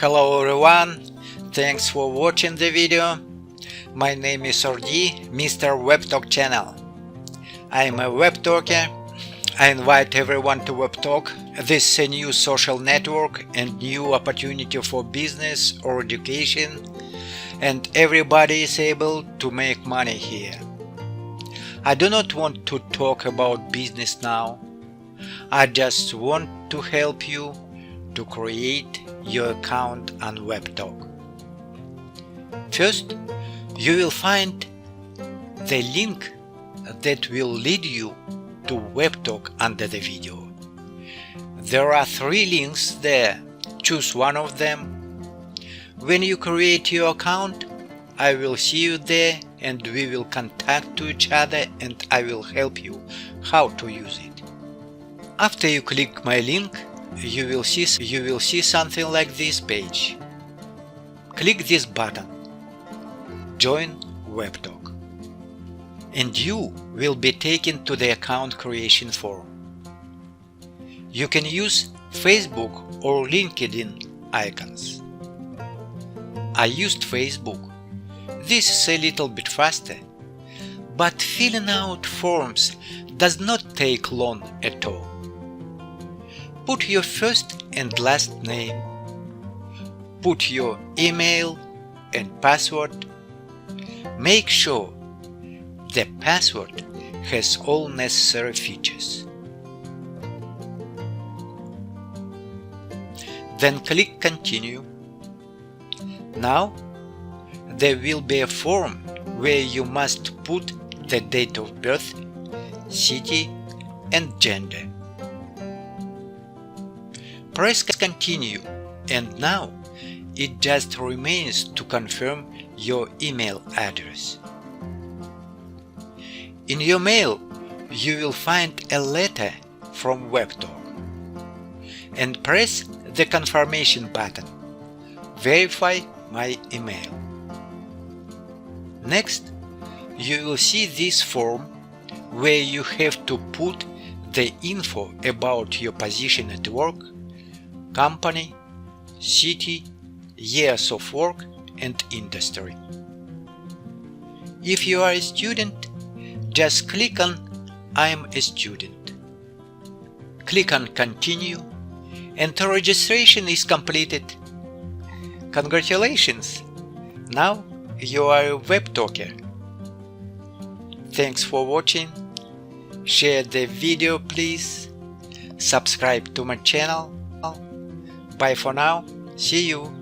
Hello everyone, thanks for watching the video. My name is RD, Mr. Webtalk channel. I am a web talker. I invite everyone to Webtalk. This is a new social network and new opportunity for business or education, and everybody is able to make money here. I do not want to talk about business now. I just want to help you to create your account on Webtalk. First, you will find the link that will lead you to Webtalk under the video. There are 3 links there. Choose one of them. When you create your account, I will see you there and we will contact to each other and I will help you how to use it. After you click my link, you will see something like this page. Click this button, Join Webtalk, and you will be taken to the account creation form. You can use Facebook or LinkedIn icons. I used Facebook. This is a little bit faster, but filling out forms does not take long at all. Put your first and last name. Put your email and password. Make sure the password has all necessary features. Then click Continue. Now there will be a form where you must put the date of birth, city and gender. Press Continue, and now it just remains to confirm your email address. In your mail, you will find a letter from Webtalk, and press the confirmation button. Verify my email. Next, you will see this form where you have to put the info about your position at work, company, city, years of work and industry. If you are a student, just click on I am a student. Click on Continue and the registration is completed. Congratulations! Now you are a web talker. Thanks for watching. Share the video please. Subscribe to my channel. Bye for now. See you.